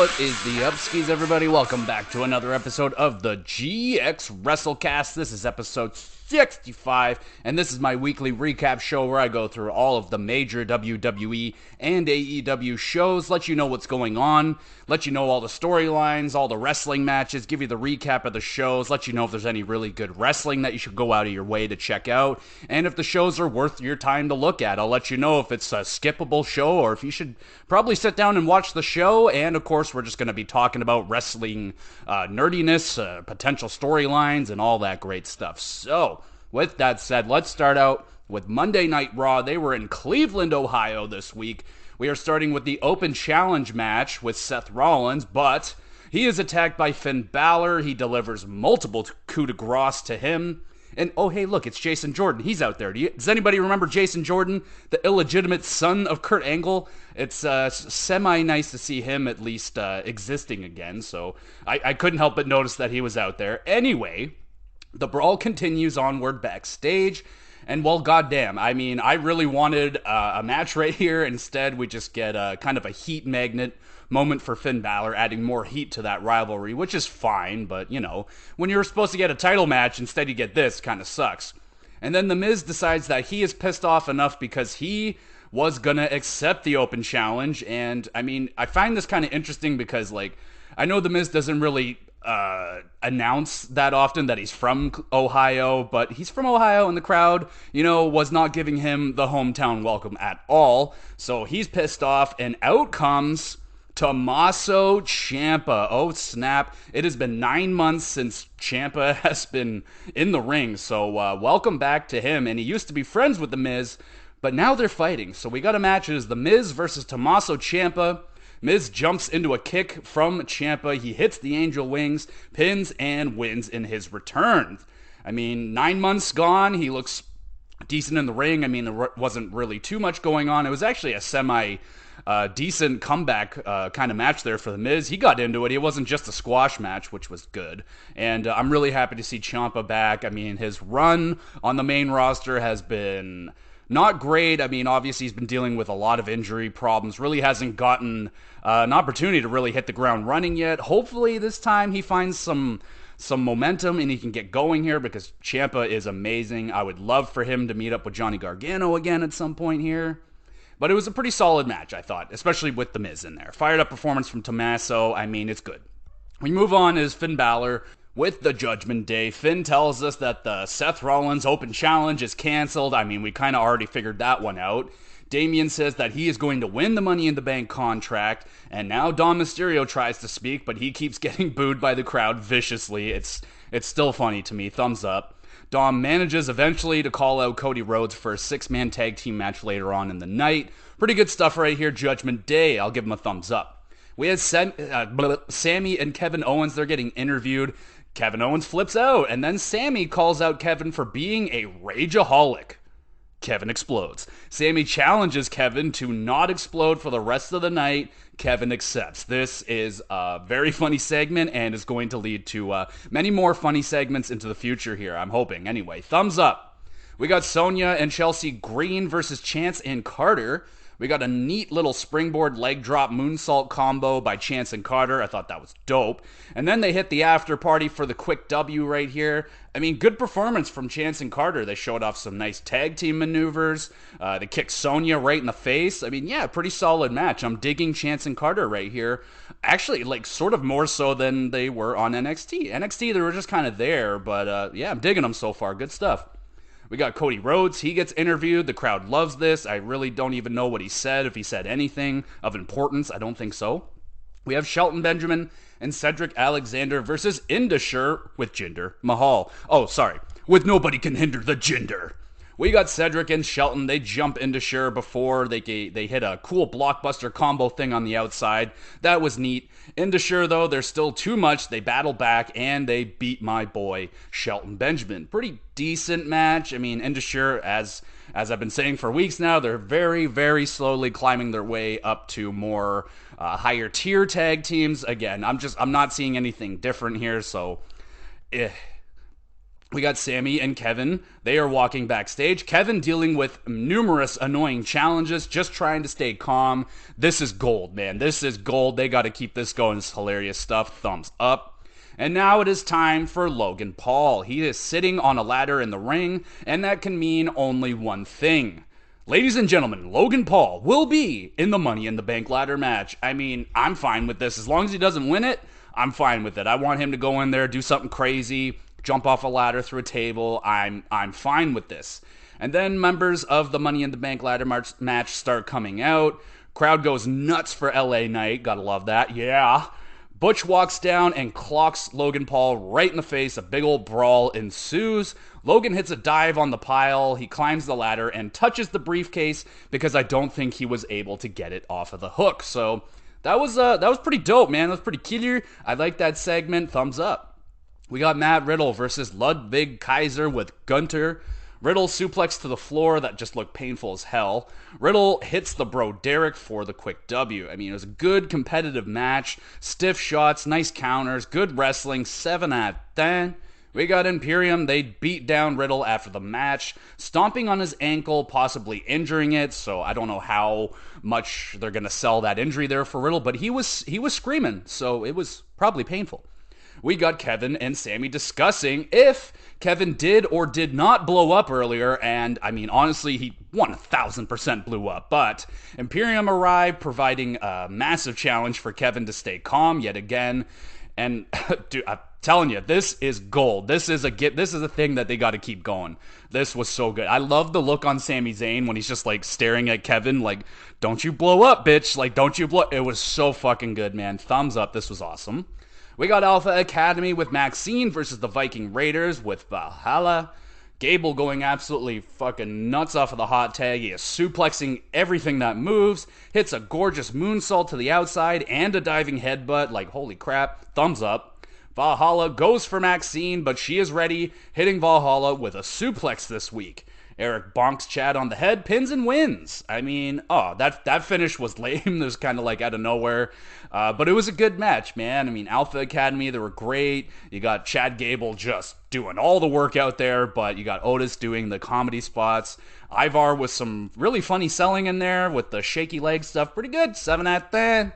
What is the upskis, everybody? Welcome back to another episode of the GXWrestleCast. This is episode 65, and this is my weekly recap show where I go through all of the major WWE and AEW shows, let you know what's going on, let you know all the storylines, all the wrestling matches, give you the recap of the shows, let you know if there's any really good wrestling that you should go out of your way to check out, and if the shows are worth your time to look at. I'll let you know if it's a skippable show or if you should probably sit down and watch the show. And of course, we're just going to be talking about wrestling nerdiness, potential storylines, and all that great stuff. So, with that said, let's start out with Monday Night Raw. They were in Cleveland, Ohio this week. We are starting with the Open Challenge match with Seth Rollins, but he is attacked by Finn Balor. He delivers multiple coup de grace to him. And, oh, hey, look, it's Jason Jordan. He's out there. Does anybody remember Jason Jordan, the illegitimate son of Kurt Angle? It's semi-nice to see him at least existing again, so I couldn't help but notice that he was out there. Anyway, the brawl continues onward backstage, and well, goddamn, I mean, I really wanted a match right here. Instead, we just get kind of a heat magnet moment for Finn Balor, adding more heat to that rivalry, which is fine, but, you know, when you're supposed to get a title match, instead you get this, kind of sucks. And then The Miz decides that he is pissed off enough because he was gonna accept the Open Challenge, and, I mean, I find this kind of interesting because, like, I know The Miz doesn't really announce that often that he's from Ohio, but he's from Ohio, and the crowd, you know, was not giving him the hometown welcome at all, so he's pissed off, and out comes Tommaso Ciampa. Oh, snap. It has been 9 months since Ciampa has been in the ring, so welcome back to him. And he used to be friends with The Miz, but now they're fighting. So we got a match. It is The Miz versus Tommaso Ciampa. Miz jumps into a kick from Ciampa. He hits the angel wings, pins, and wins in his return. I mean, 9 months gone. He looks decent in the ring. I mean, there wasn't really too much going on. It was actually a decent comeback kind of match there for The Miz. He got into it. It wasn't just a squash match, which was good. And I'm really happy to see Ciampa back. I mean, his run on the main roster has been not great. I mean, obviously he's been dealing with a lot of injury problems. Really hasn't gotten an opportunity to really hit the ground running yet. Hopefully this time he finds some momentum and he can get going here because Ciampa is amazing. I would love for him to meet up with Johnny Gargano again at some point here. But it was a pretty solid match, I thought, especially with The Miz in there. Fired up performance from Tommaso. I mean, it's good. We move on is Finn Balor with the Judgment Day. Finn tells us that the Seth Rollins Open Challenge is canceled. I mean, we kind of already figured that one out. Damian says that he is going to win the Money in the Bank contract, and now Dom Mysterio tries to speak, but he keeps getting booed by the crowd viciously. It's still funny to me. Thumbs up. Dom manages eventually to call out Cody Rhodes for a 6-man tag team match later on in the night. Pretty good stuff right here, Judgment Day. I'll give him a thumbs up. We had Sammy and Kevin Owens. They're getting interviewed. Kevin Owens flips out, and then Sammy calls out Kevin for being a rageaholic. Kevin explodes. Sammy challenges Kevin to not explode for the rest of the night. Kevin accepts. This is a very funny segment and is going to lead to many more funny segments into the future here, I'm hoping. Anyway, thumbs up. We got Sonya and Chelsea Green versus Chance and Carter. We got a neat little springboard leg drop moonsault combo by Chance and Carter. I thought that was dope. And then they hit the after party for the quick W right here. I mean, good performance from Chance and Carter. They showed off some nice tag team maneuvers. They kicked Sonya right in the face. I mean, yeah, pretty solid match. I'm digging Chance and Carter right here. Actually, like, sort of more so than they were on NXT. NXT, they were just kind of there, but yeah, I'm digging them so far. Good stuff. We got Cody Rhodes. He gets interviewed. The crowd loves this. I really don't even know what he said, if he said anything of importance. I don't think so. We have Shelton Benjamin and Cedric Alexander versus Indusher with Jinder Mahal. Oh, sorry. With Nobody Can Hinder the Jinder. We got Cedric and Shelton. They jump Indusher before they hit a cool blockbuster combo thing on the outside. That was neat. Indusher, though, there's still too much. They battle back, and they beat my boy, Shelton Benjamin. Pretty decent match. I mean, Indusher, as I've been saying for weeks now, they're very, very slowly climbing their way up to more higher tier tag teams. Again, I'm not seeing anything different here, so We got Sammy and Kevin. They are walking backstage. Kevin dealing with numerous annoying challenges, just trying to stay calm. This is gold, man. This is gold. They got to keep this going. It's hilarious stuff. Thumbs up. And now it is time for Logan Paul. He is sitting on a ladder in the ring, and that can mean only one thing. Ladies and gentlemen, Logan Paul will be in the Money in the Bank ladder match. I mean, I'm fine with this. As long as he doesn't win it, I'm fine with it. I want him to go in there, do something crazy, jump off a ladder through a table. I'm fine with this. And then members of the Money in the Bank ladder match start coming out. Crowd goes nuts for LA Knight. Gotta love that. Yeah. Butch walks down and clocks Logan Paul right in the face. A big old brawl ensues. Logan hits a dive on the pile. He climbs the ladder and touches the briefcase because I don't think he was able to get it off of the hook. So that was pretty dope, man. That was pretty killer. I like that segment. Thumbs up. We got Matt Riddle versus Ludwig Kaiser with Gunter. Riddle suplex to the floor that just looked painful as hell. Riddle hits the bro Derek for the quick W. I mean, it was a good competitive match. Stiff shots, nice counters, good wrestling, 7 out of 10. We got Imperium. They beat down Riddle after the match, stomping on his ankle, possibly injuring it. So I don't know how much they're going to sell that injury there for Riddle, but he was screaming, so it was probably painful. We got Kevin and Sammy discussing if Kevin did or did not blow up earlier, and I mean, honestly, he 1000% blew up, but Imperium arrived, providing a massive challenge for Kevin to stay calm yet again, and dude, I'm telling you, this is gold. This is a thing that they got to keep going. This was so good. I love the look on Sami Zayn when he's just like staring at Kevin like, don't you blow up, bitch, like, don't you blow. It was so fucking good, man. Thumbs up. This was awesome. We got Alpha Academy with Maxine versus the Viking Raiders with Valhalla. Gable going absolutely fucking nuts off of the hot tag. He is suplexing everything that moves. Hits a gorgeous moonsault to the outside and a diving headbutt. Like, holy crap. Thumbs up. Valhalla goes for Maxine, but she is ready, hitting Valhalla with a suplex this week. Eric bonks Chad on the head, pins and wins. I mean, that finish was lame. It was kind of like out of nowhere. But it was a good match, man. I mean, Alpha Academy, they were great. You got Chad Gable just doing all the work out there, but you got Otis doing the comedy spots. Ivar with some really funny selling in there with the shaky leg stuff. Pretty good. 7 out of 10.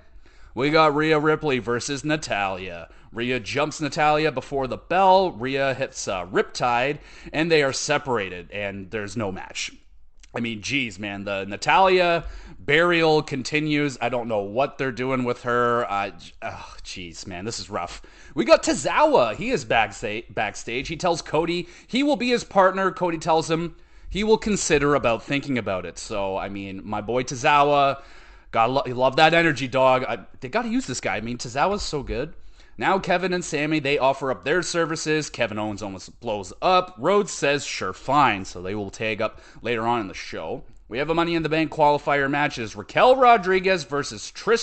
We got Rhea Ripley versus Natalya. Rhea jumps Natalya before the bell. Rhea hits Riptide, and they are separated, and there's no match. I mean, geez, man, the Natalya burial continues. I don't know what they're doing with her. Jeez, man, this is rough. We got Tozawa. He is backstage. He tells Cody he will be his partner. Cody tells him he will consider about thinking about it. So, I mean, my boy Tozawa, love that energy, dog. They got to use this guy. I mean, Tozawa's so good. Now Kevin and Sammy, they offer up their services. Kevin Owens almost blows up. Rhodes says, sure, fine. So they will tag up later on in the show. We have a Money in the Bank qualifier matches. Raquel Rodriguez versus Trish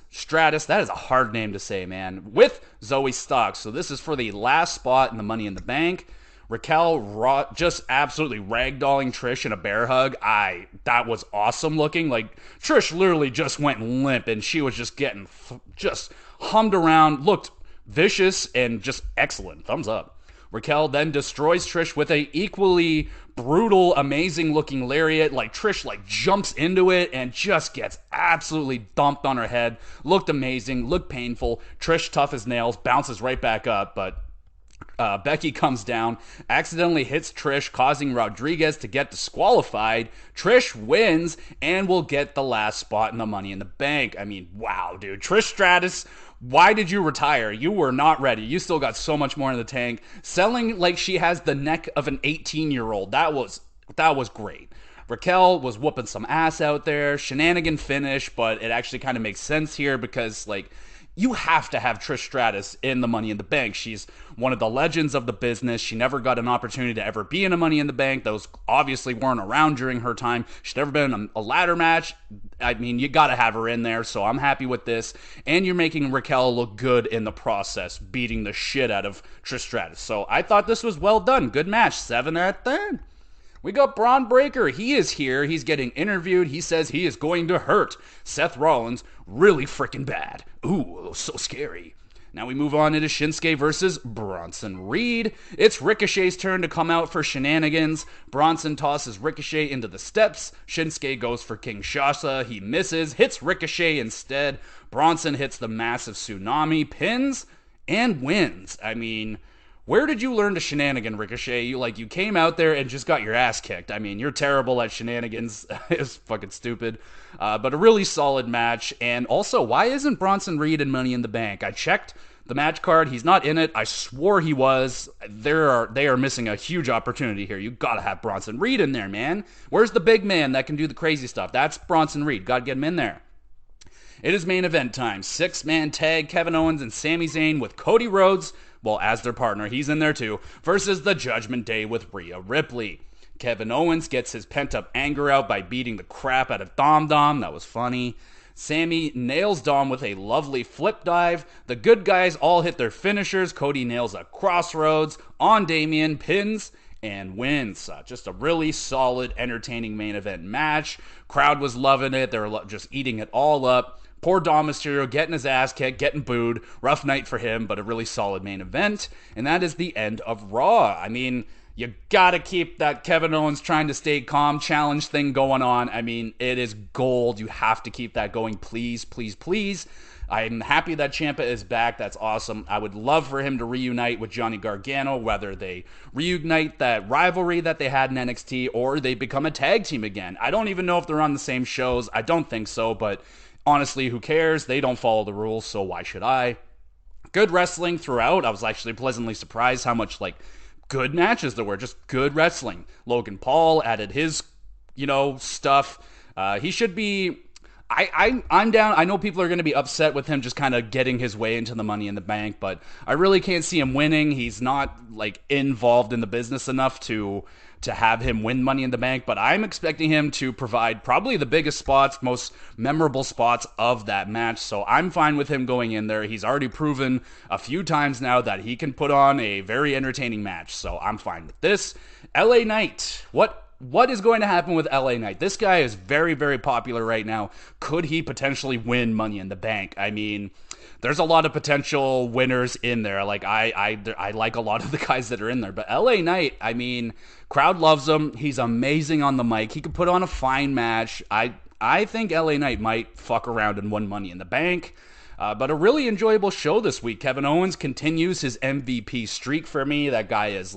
Stratus, that is a hard name to say, man, with Zoe Stark. So this is for the last spot in the Money in the Bank. Raquel just absolutely ragdolling Trish in a bear hug. That was awesome looking. Like, Trish literally just went limp, and she was just getting just hummed around, looked vicious, and just excellent. Thumbs up. Raquel then destroys Trish with a equally brutal, amazing-looking lariat. Like, Trish, like, jumps into it and just gets absolutely dumped on her head. Looked amazing, looked painful. Trish, tough as nails, bounces right back up, but Becky comes down, accidentally hits Trish, causing Rodriguez to get disqualified. Trish wins and will get the last spot in the Money in the Bank. I mean, wow, dude. Trish Stratus, why did you retire? You were not ready. You still got so much more in the tank. Selling like she has the neck of an 18-year-old. That was great. Raquel was whooping some ass out there. Shenanigan finish, but it actually kind of makes sense here because, like, you have to have Trish Stratus in the Money in the Bank. She's one of the legends of the business. She never got an opportunity to ever be in a Money in the Bank. Those obviously weren't around during her time. She's never been in a ladder match. I mean, you got to have her in there, so I'm happy with this. And you're making Raquel look good in the process, beating the shit out of Trish Stratus. So I thought this was well done. Good match. 7 out of 10. We got Braun Breaker. He is here. He's getting interviewed. He says he is going to hurt Seth Rollins really freaking bad. Ooh, so scary. Now we move on into Shinsuke versus Bronson Reed. It's Ricochet's turn to come out for shenanigans. Bronson tosses Ricochet into the steps. Shinsuke goes for Kinshasa. He misses, hits Ricochet instead. Bronson hits the massive tsunami, pins, and wins. I mean, where did you learn to shenanigan, Ricochet? You came out there and just got your ass kicked. I mean, you're terrible at shenanigans. It's fucking stupid. But a really solid match. And also, why isn't Bronson Reed in Money in the Bank? I checked the match card. He's not in it. I swore he was. They are missing a huge opportunity here. You gotta have Bronson Reed in there, man. Where's the big man that can do the crazy stuff? That's Bronson Reed. Gotta get him in there. It is main event time. 6-man tag, Kevin Owens and Sami Zayn with Cody Rhodes, well, as their partner, he's in there too, versus the Judgment Day with Rhea Ripley. Kevin Owens gets his pent-up anger out by beating the crap out of Dom. That was funny. Sami nails Dom with a lovely flip dive. The good guys all hit their finishers. Cody nails a crossroads on Damian, pins, and wins. Just a really solid, entertaining main event match. Crowd was loving it. They were just eating it all up. Poor Dom Mysterio getting his ass kicked, getting booed. Rough night for him, but a really solid main event. And that is the end of Raw. I mean, you gotta keep that Kevin Owens trying to stay calm challenge thing going on. I mean, it is gold. You have to keep that going, please, please, please. I'm happy that Ciampa is back. That's awesome. I would love for him to reunite with Johnny Gargano, whether they reunite that rivalry that they had in NXT or they become a tag team again. I don't even know if they're on the same shows. I don't think so, but honestly, who cares? They don't follow the rules, so why should I? Good wrestling throughout. I was actually pleasantly surprised how much, good matches there were. Just good wrestling. Logan Paul added his, stuff. He should be... I'm down. I know people are going to be upset with him just kind of getting his way into the Money in the Bank, but I really can't see him winning. He's not, involved in the business enough to have him win Money in the Bank, but I'm expecting him to provide probably the biggest spots, most memorable spots of that match, so I'm fine with him going in there. He's already proven a few times now that he can put on a very entertaining match, so I'm fine with this. LA Knight, what is going to happen with LA Knight? This guy is very, very popular right now. Could he potentially win Money in the Bank? I mean, there's a lot of potential winners in there. I like a lot of the guys that are in there. But LA Knight, I mean, crowd loves him. He's amazing on the mic. He could put on a fine match. I think LA Knight might fuck around and win Money in the Bank. But a really enjoyable show this week. Kevin Owens continues his MVP streak for me. That guy is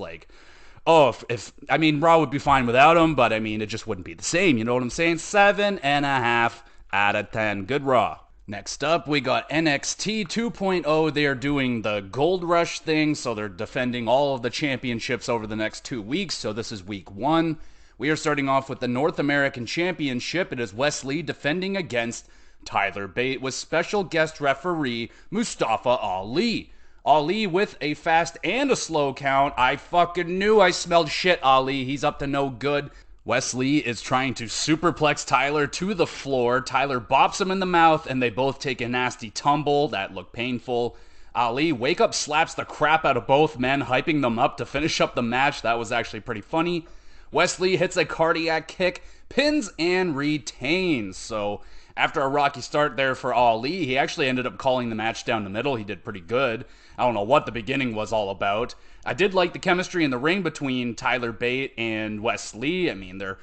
Raw would be fine without him, but I mean, it just wouldn't be the same. You know what I'm saying? 7.5 out of 10. Good Raw. Next up, we got NXT 2.0. They are doing the Gold Rush thing, so they're defending all of the championships over the next 2 weeks. So this is week 1. We are starting off with the North American Championship. It is Wes Lee defending against Tyler Bate with special guest referee Mustafa Ali. Ali with a fast and a slow count. I fucking knew I smelled shit, Ali. He's up to no good. Wes Lee is trying to superplex Tyler to the floor. Tyler bops him in the mouth, and they both take a nasty tumble. That looked painful. Ali wake up slaps the crap out of both men, hyping them up to finish up the match. That was actually pretty funny. Wes Lee hits a cardiac kick, pins, and retains. So after a rocky start there for Ali, he actually ended up calling the match down the middle. He did pretty good. I don't know what the beginning was all about. I did like the chemistry in the ring between Tyler Bate and Wes Lee. I mean, they're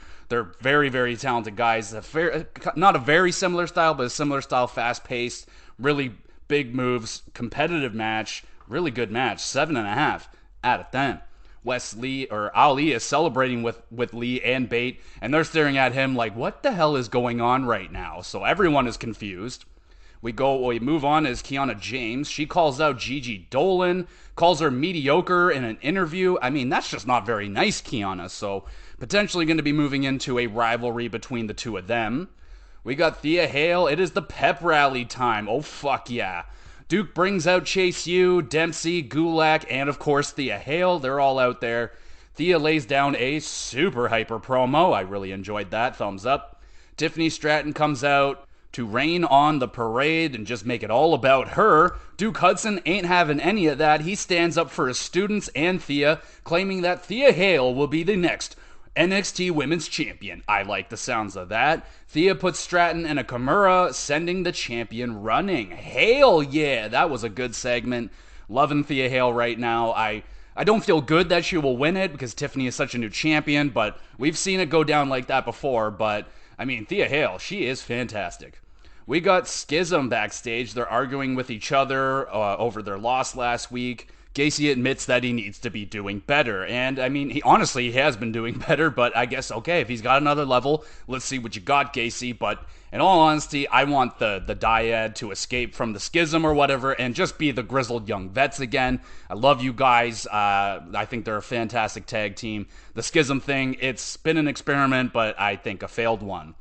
very, very talented guys. Not a very similar style, but a similar style, fast-paced, really big moves, competitive match, really good match. 7.5 out of 10. Ali is celebrating with Lee and Bate, and they're staring at him like, what the hell is going on right now? So everyone is confused. We move on as Kiana James. She calls out Gigi Dolan, calls her mediocre in an interview. I mean, that's just not very nice, Kiana. So potentially going to be moving into a rivalry between the two of them. We got Thea Hale. It is the pep rally time. Oh, fuck yeah. Duke brings out Chase U, Dempsey, Gulak, and of course Thea Hale. They're all out there. Thea lays down a super hyper promo. I really enjoyed that. Thumbs up. Tiffany Stratton comes out to rain on the parade and just make it all about her. Duke Hudson ain't having any of that. He stands up for his students and Thea, claiming that Thea Hale will be the next NXT Women's Champion. I like the sounds of that. Thea puts Stratton and Nakamura, sending the champion running. HALE, yeah, that was a good segment. Loving Thea HALE right now. I don't feel good that she will win it because Tiffany is such a new champion, but we've seen it go down like that before. But, I mean, Thea HALE, she is fantastic. We got Schism backstage. They're arguing with each other over their loss last week. Gacy admits that he needs to be doing better. And, I mean, he has been doing better, but I guess, okay, if he's got another level, let's see what you got, Gacy. But in all honesty, I want the dyad to escape from the Schism or whatever and just be the grizzled young vets again. I love you guys. I think they're a fantastic tag team. The Schism thing, it's been an experiment, but I think a failed one.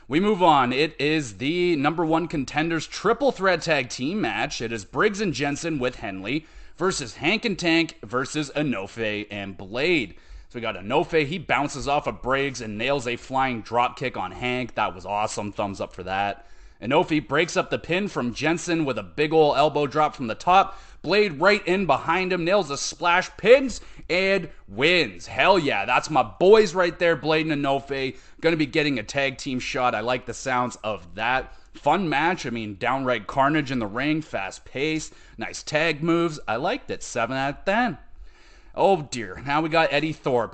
We move on. It is the number one contenders triple threat tag team match. It is Briggs and Jensen with Henley versus Hank and Tank versus Enofe and Blade. So we got Enofe. He bounces off of Briggs and nails a flying drop kick on Hank. That was awesome. Thumbs up for that. Enofe breaks up the pin from Jensen with a big ol' elbow drop from the top. Blade right in behind him, nails a splash, pins, and wins. Hell yeah, that's my boys right there, Blade and Enofe. Going to be getting a tag team shot. I like the sounds of that. Fun match. I mean, downright carnage in the ring, fast pace, nice tag moves. I liked it. 7 out of 10. Oh dear, now we got Eddie Thorpe.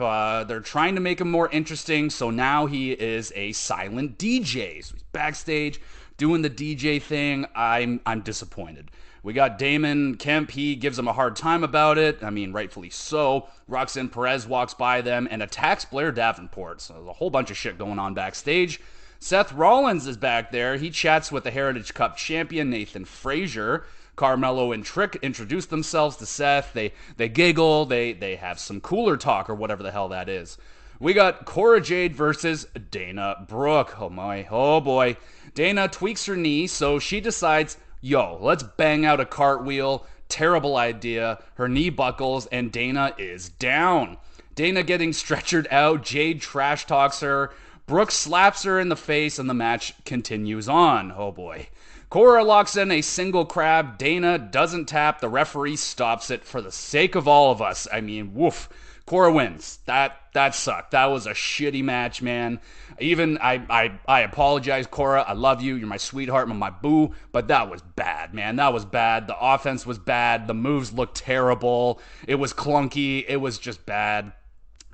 They're trying to make him more interesting, so now he is a silent DJ. So he's backstage doing the DJ thing. I'm disappointed. We got Damon Kemp. He gives him a hard time about it. I mean, rightfully so. Roxanne Perez walks by them and attacks Blair Davenport. So there's a whole bunch of shit going on backstage. Seth Rollins is back there. He chats with the Heritage Cup champion, Nathan Frazier. Carmelo and Trick introduce themselves to Seth. They giggle. They have some cooler talk or whatever the hell that is. We got Cora Jade versus Dana Brooke. Oh boy. Dana tweaks her knee, so she decides, yo, let's bang out a cartwheel. Terrible idea. Her knee buckles, and Dana is down. Dana getting stretchered out. Jade trash talks her. Brooke slaps her in the face, and the match continues on. Oh boy. Cora locks in a single crab. Dana doesn't tap. The referee stops it for the sake of all of us. I mean, woof. Cora wins. That sucked. That was a shitty match, man. Even I apologize, Cora. I love you. You're my sweetheart, my boo. But that was bad, man. That was bad. The offense was bad. The moves looked terrible. It was clunky. It was just bad.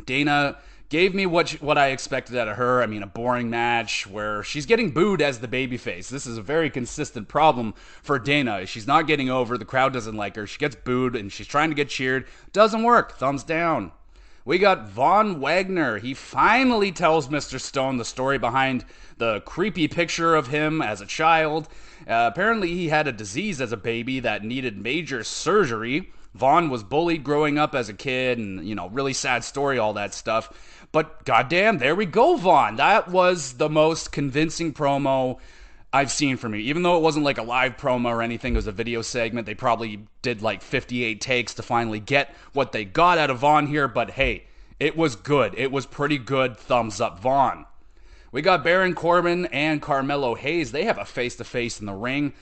Dana gave me what I expected out of her. I mean, a boring match where she's getting booed as the babyface. This is a very consistent problem for Dana. She's not getting over. The crowd doesn't like her. She gets booed, and she's trying to get cheered. Doesn't work. Thumbs down. We got Von Wagner. He finally tells Mr. Stone the story behind the creepy picture of him as a child. Apparently, he had a disease as a baby that needed major surgery. Vaughn was bullied growing up as a kid, and, really sad story, all that stuff. But goddamn, there we go, Vaughn. That was the most convincing promo I've seen from you. Even though it wasn't like a live promo or anything, it was a video segment. They probably did like 58 takes to finally get what they got out of Vaughn here. But hey, it was good. It was pretty good. Thumbs up, Vaughn. We got Baron Corbin and Carmelo Hayes. They have a face-to-face in the ring.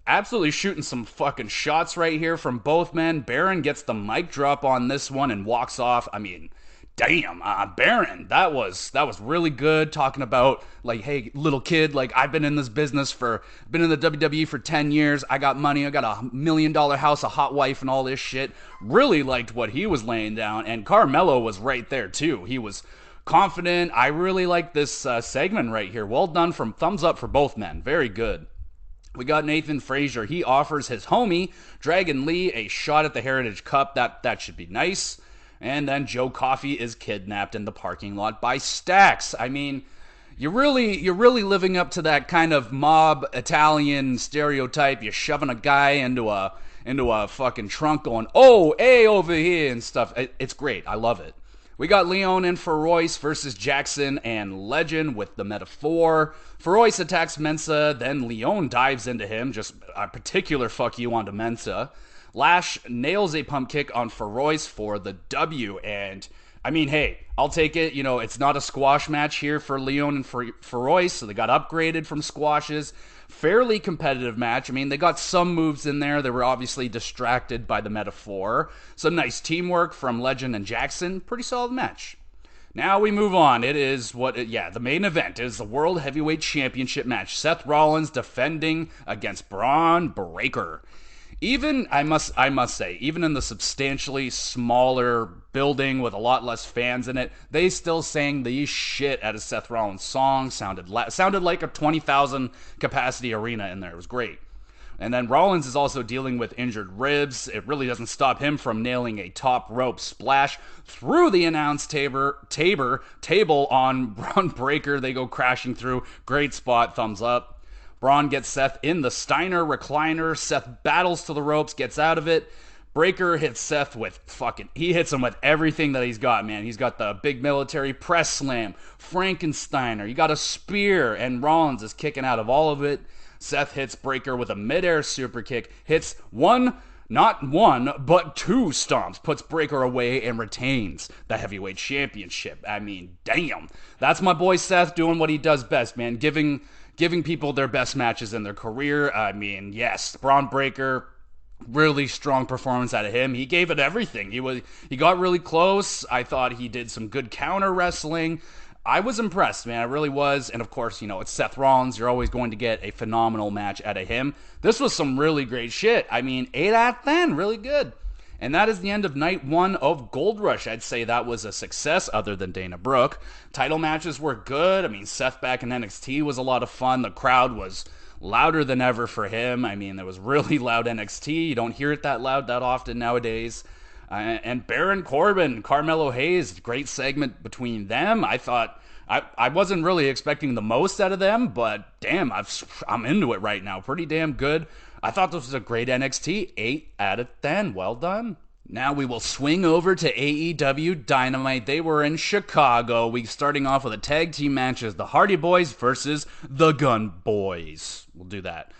Absolutely shooting some fucking shots right here from both men. Baron gets the mic drop on this one and walks off. I mean, damn, Baron, that was really good. Talking about, like, hey, little kid, like, I've been in this business been in the WWE for 10 years. I got money. I got a $1 million house, a hot wife, and all this shit. Really liked what he was laying down. And Carmelo was right there, too. He was confident. I really like this segment right here. Well done. Thumbs up for both men. Very good. We got Nathan Frazier. He offers his homie, Dragon Lee, a shot at the Heritage Cup. That should be nice. And then Joe Coffey is kidnapped in the parking lot by Stax. I mean, you're really living up to that kind of mob Italian stereotype. You're shoving a guy into a fucking trunk going, oh, hey, over here and stuff. It's great. I love it. We got Leon and Feroz versus Jackson and Legend with the Metaphor. Feroz attacks Mensa, then Leon dives into him. Just a particular fuck you onto Mensa. Lash nails a pump kick on Feroz for the W. And, I mean, hey, I'll take it. It's not a squash match here for Leon and Feroz, so they got upgraded from squashes. Fairly competitive match. I mean, they got some moves in there. They were obviously distracted by the Metaphor. Some nice teamwork from Legend and Jackson. Pretty solid match. Now we move on. It is the main event is the World Heavyweight Championship match. Seth Rollins defending against Braun Breaker. Even I must say, even in the substantially smaller building with a lot less fans in it, they still sang the shit out of Seth Rollins' song. Sounded like a 20,000 capacity arena in there. It was great. And then Rollins is also dealing with injured ribs. It really doesn't stop him from nailing a top rope splash through the announce table on Braun Breaker. They go crashing through. Great spot. Thumbs up. Braun gets Seth in the Steiner recliner. Seth battles to the ropes, gets out of it. Breaker hits Seth with he hits him with everything that he's got, man. He's got the big military press slam, Frankensteiner. You got a spear, and Rollins is kicking out of all of it. Seth hits Breaker with a midair super kick, hits not one, but two stomps, puts Breaker away, and retains the heavyweight championship. I mean, damn. That's my boy Seth doing what he does best, man. Giving people their best matches in their career. I mean, yes, Braun Breaker, really strong performance out of him. He gave it everything. He got really close. I thought he did some good counter wrestling. I was impressed, man. I really was. And of course, it's Seth Rollins. You're always going to get a phenomenal match out of him. This was some really great shit. I mean, 8 out of 10, really good. And that is the end of night 1 of Gold Rush. I'd say that was a success other than Dana Brooke. Title matches were good. I mean, Seth back in NXT was a lot of fun. The crowd was louder than ever for him. I mean, there was really loud NXT. You don't hear it that loud that often nowadays. And Baron Corbin, Carmelo Hayes, great segment between them. I thought I wasn't really expecting the most out of them, but damn, I'm into it right now. Pretty damn good. I thought this was a great NXT. 8 out of 10. Well done. Now we will swing over to AEW Dynamite. They were in Chicago. We starting off with a tag team match as the Hardy Boys versus the Gun Boys. We'll do that.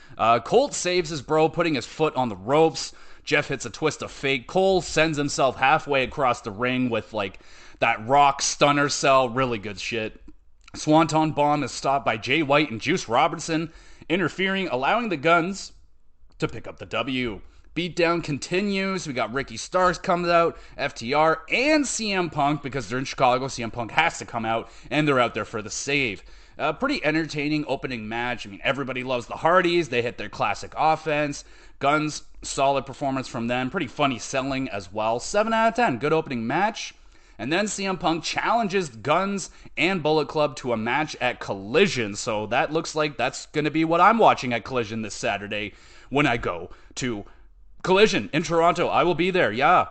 Colt saves his bro, putting his foot on the ropes. Jeff hits a twist of fate. Cole sends himself halfway across the ring with that rock stunner cell. Really good shit. Swanton Bomb is stopped by Jay White and Juice Robinson, interfering, allowing the Guns to pick up the W. Beatdown continues. We got Ricky Starks comes out, FTR, and CM Punk, because they're in Chicago. CM Punk has to come out, and they're out there for the save. Pretty entertaining opening match. I mean, everybody loves the Hardys. They hit their classic offense. Guns, solid performance from them. Pretty funny selling as well. 7 out of 10. Good opening match. And then CM Punk challenges Guns and Bullet Club to a match at Collision. So that looks like that's going to be what I'm watching at Collision this Saturday when I go to Collision in Toronto. I will be there, yeah.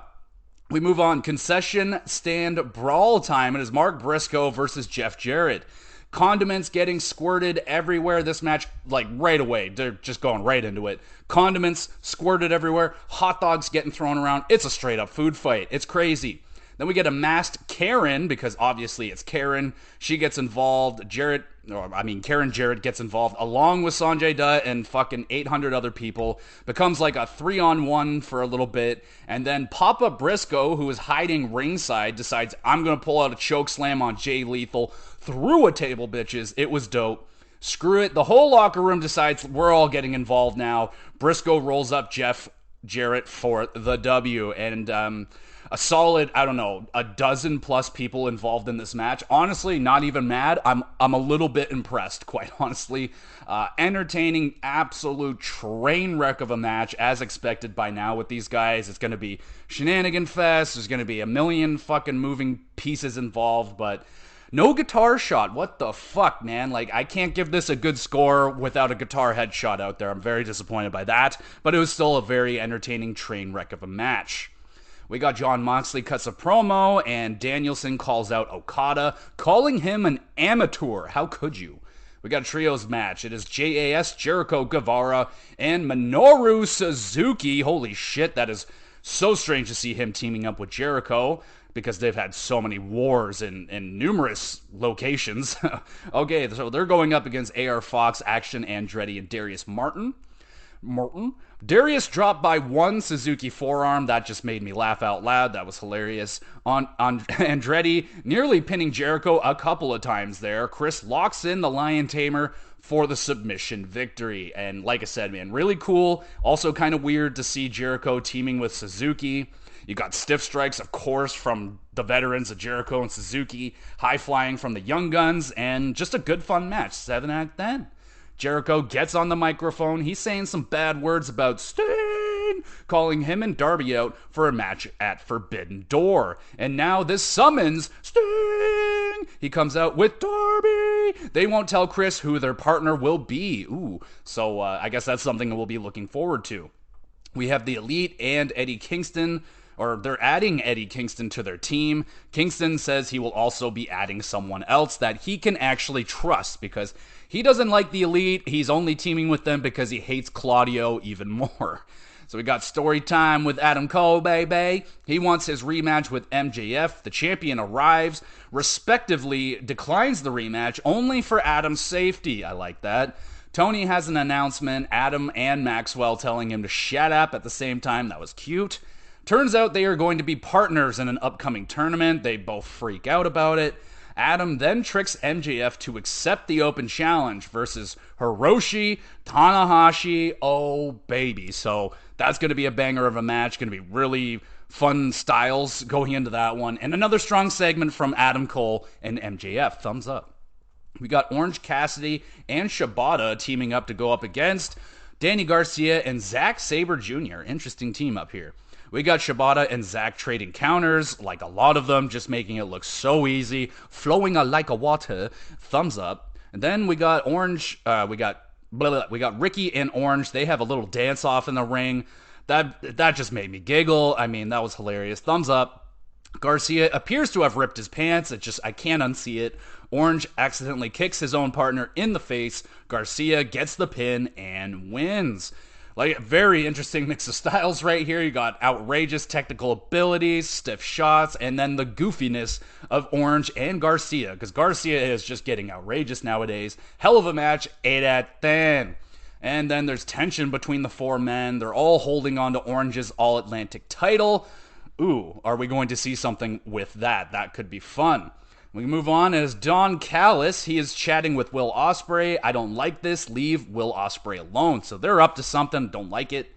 We move on. Concession stand brawl time. It is Mark Briscoe versus Jeff Jarrett. Condiments getting squirted everywhere. This match, right away. They're just going right into it. Condiments squirted everywhere. Hot dogs getting thrown around. It's a straight up food fight. It's crazy. Then we get a masked Karen, because obviously it's Karen. She gets involved. Karen Jarrett gets involved along with Sanjay Dutt and fucking 800 other people. Becomes like a 3-on-1 for a little bit. And then Papa Briscoe, who is hiding ringside, decides, I'm going to pull out a choke slam on Jay Lethal through a table, bitches. It was dope. Screw it. The whole locker room decides we're all getting involved now. Briscoe rolls up Jeff Jarrett for the W. And, a solid, a dozen plus people involved in this match. Honestly, not even mad. I'm a little bit impressed, quite honestly. Entertaining, absolute train wreck of a match, as expected by now with these guys. It's going to be shenanigan fest. There's going to be a million fucking moving pieces involved, but no guitar shot. What the fuck, man? I can't give this a good score without a guitar headshot out there. I'm very disappointed by that, but it was still a very entertaining train wreck of a match. We got Jon Moxley cuts a promo, and Danielson calls out Okada, calling him an amateur. How could you? We got a trios match. It is JAS, Jericho Guevara, and Minoru Suzuki. Holy shit, that is so strange to see him teaming up with Jericho, because they've had so many wars in numerous locations. Okay, so they're going up against AR Fox, Action Andretti, and Darius Martin. Darius dropped by one Suzuki forearm. That just made me laugh out loud. That was hilarious. On Andretti nearly pinning Jericho a couple of times there. Chris locks in the Lion Tamer for the submission victory. And like I said, man, really cool. Also kind of weird to see Jericho teaming with Suzuki. You got stiff strikes, of course, from the veterans of Jericho and Suzuki, high flying from the Young Guns, and just a good fun match. 7 out of 10. Jericho gets on the microphone. He's saying some bad words about Sting, calling him and Darby out for a match at Forbidden Door. And now this summons Sting. He comes out with Darby. They won't tell Chris who their partner will be. So I guess that's something we'll be looking forward to. We have the Elite and Eddie Kingston, or they're adding Eddie Kingston to their team. Kingston says he will also be adding someone else that he can actually trust because he doesn't like the Elite. He's only teaming with them because he hates Claudio even more. So we got story time with Adam Cole, baby. He wants his rematch with MJF. The champion arrives, respectively declines the rematch only for Adam's safety. I like that. Tony has an announcement, Adam and Maxwell telling him to shut up at the same time. That was cute. Turns out they are going to be partners in an upcoming tournament. They both freak out about it. Adam then tricks MJF to accept the open challenge versus Hiroshi Tanahashi. Oh, baby. So that's going to be a banger of a match. Going to be really fun styles going into that one. And another strong segment from Adam Cole and MJF. Thumbs up. We got Orange Cassidy and Shibata teaming up to go up against Danny Garcia and Zack Sabre Jr. Interesting team up here. We got Shibata and Zack trading counters, like a lot of them, just making it look so easy, flowing like a water. Thumbs up. And then we got Orange, we got Ricky and Orange. They have a little dance off in the ring. That just made me giggle. I mean, that was hilarious. Thumbs up. Garcia appears to have ripped his pants. I can't unsee it. Orange accidentally kicks his own partner in the face. Garcia gets the pin and wins. Like, very interesting mix of styles right here. You got outrageous technical abilities, stiff shots, and then the goofiness of Orange and Garcia, because Garcia is just getting outrageous nowadays. Hell of a match, 8 out of 10. And then there's tension between the four men. They're all holding on to Orange's All-Atlantic title. Are we going to see something with that? That could be fun. We move on as Don Callis. He is chatting with Will Ospreay. I don't like this. Leave Will Ospreay alone. So they're up to something. Don't like it.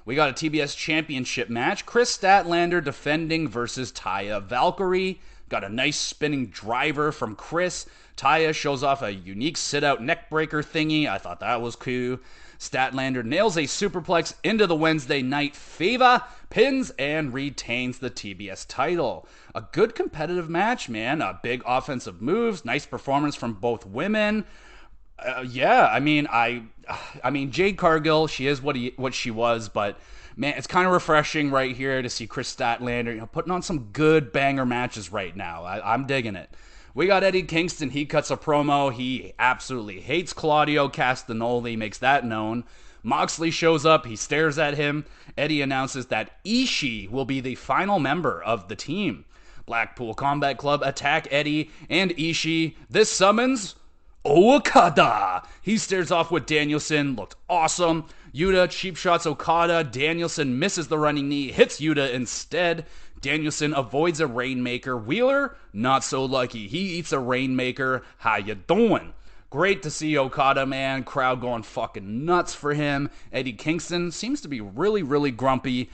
We got a TBS Championship match. Chris Statlander defending versus Taya Valkyrie. Got a nice spinning driver from Chris. Taya shows off a unique sit-out neckbreaker thingy. I thought that was cool. Statlander nails a superplex into the Wednesday Night Fever, pins and retains the TBS title. A good competitive match, man. Big offensive moves, nice performance from both women. I mean, Jade Cargill, she is what she was, but man, it's kind of refreshing right here to see Chris Statlander, putting on some good banger matches right now. I'm digging it. We got Eddie Kingston. He cuts a promo. He absolutely hates Claudio Castagnoli, makes that known. Moxley shows up. He stares at him. Eddie announces that Ishii will be the final member of the team. Blackpool Combat Club attack Eddie and Ishii. This summons Okada. He stares off with Danielson. Looked awesome. Yuta cheap shots Okada. Danielson misses the running knee. Hits Yuta instead. Danielson avoids a Rainmaker. Wheeler, not so lucky. He eats a Rainmaker. How you doing? Great to see Okada, man. Crowd going fucking nuts for him. Eddie Kingston seems to be really, really grumpy.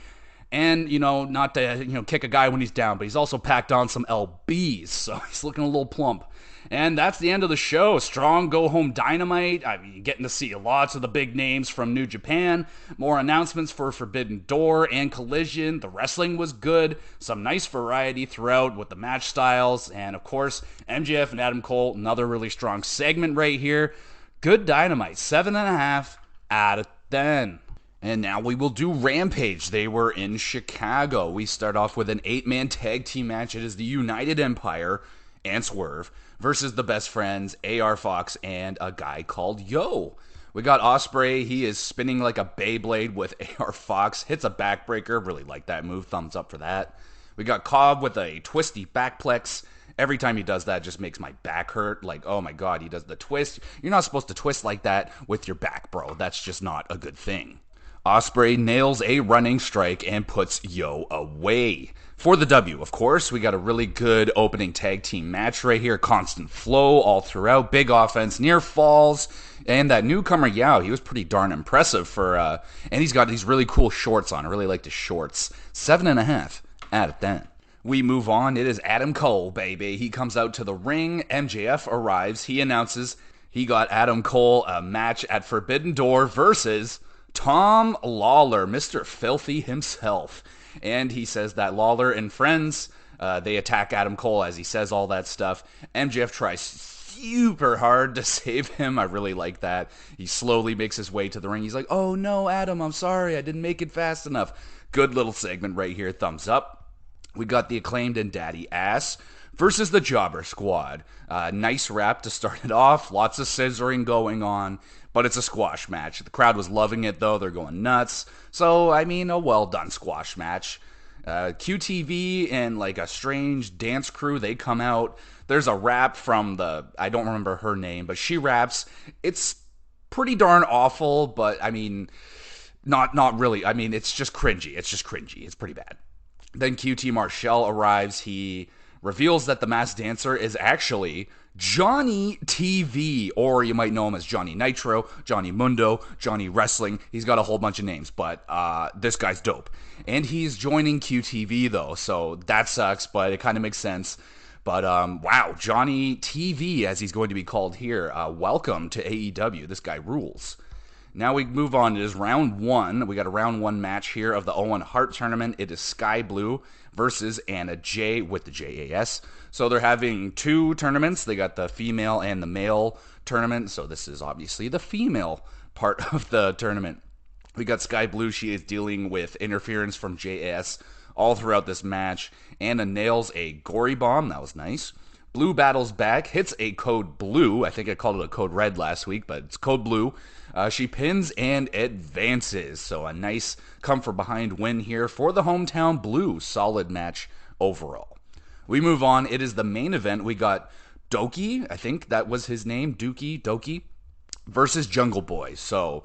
And, not to, kick a guy when he's down, but he's also packed on some LBs, so he's looking a little plump. And that's the end of the show. Strong go-home Dynamite. I mean, getting to see lots of the big names from New Japan. More announcements for Forbidden Door and Collision. The wrestling was good. Some nice variety throughout with the match styles. And, of course, MJF and Adam Cole, another really strong segment right here. Good Dynamite. 7.5 out of 10. And now we will do Rampage. They were in Chicago. We start off with an 8-man tag team match. It is the United Empire and Swerve versus the Best Friends, AR Fox, and a guy called Yo. We got Ospreay. He is spinning like a Beyblade with AR Fox. Hits a backbreaker. Really like that move. Thumbs up for that. We got Cobb with a twisty backplex. Every time he does that, just makes my back hurt. Like, oh my god, he does the twist. You're not supposed to twist like that with your back, bro. That's just not a good thing. Ospreay nails a running strike and puts Yo away. For the W, of course, we got a really good opening tag team match right here. Constant flow all throughout. Big offense, near falls. And that newcomer Yao, he was pretty darn impressive for, and he's got these really cool shorts on. I really like the shorts. 7.5 Out of 10. We move on. It is Adam Cole, baby. He comes out to the ring. MJF arrives. He announces he got Adam Cole a match at Forbidden Door versus Tom Lawler, Mr. Filthy himself. And he says that Lawler and friends, they attack Adam Cole as he says all that stuff. MJF tries super hard to save him. I really like that. He slowly makes his way to the ring. He's like, oh no, Adam, I'm sorry. I didn't make it fast enough. Good little segment right here. Thumbs up. We got the Acclaimed and Daddy Ass versus the Jobber Squad. Nice rap to start it off. Lots of scissoring going on, but it's a squash match. The crowd was loving it, though. They're going nuts. So, I mean, a well-done squash match. QTV and, like, a strange dance crew, they come out. There's a rap from I don't remember her name, but she raps. It's pretty darn awful, but, I mean, not really. I mean, it's just cringy. It's pretty bad. Then QT Marshall arrives. He reveals that the masked dancer is actually Johnny TV, or you might know him as Johnny Nitro, Johnny Mundo, Johnny Wrestling. He's got a whole bunch of names, but this guy's dope. And he's joining QTV, though, so that sucks, but it kind of makes sense. But, wow, Johnny TV, as he's going to be called here, welcome to AEW. This guy rules. Now we move on. It is round one. We got a round one match here of the Owen Hart tournament. It is Sky Blue versus Anna Jay with the JAS. So they're having two tournaments. They got the female and the male tournament. So this is obviously the female part of the tournament. We got Sky Blue. She is dealing with interference from JAS all throughout this match. Anna nails a gory bomb. That was nice. Blue battles back, hits a code blue. I think I called it a code red last week, but it's code blue. She pins and advances. So a nice come from behind win here for the hometown blue. Solid match overall. We move on. It is the main event. We got Doki, I think that was his name, Doki, versus Jungle Boy. So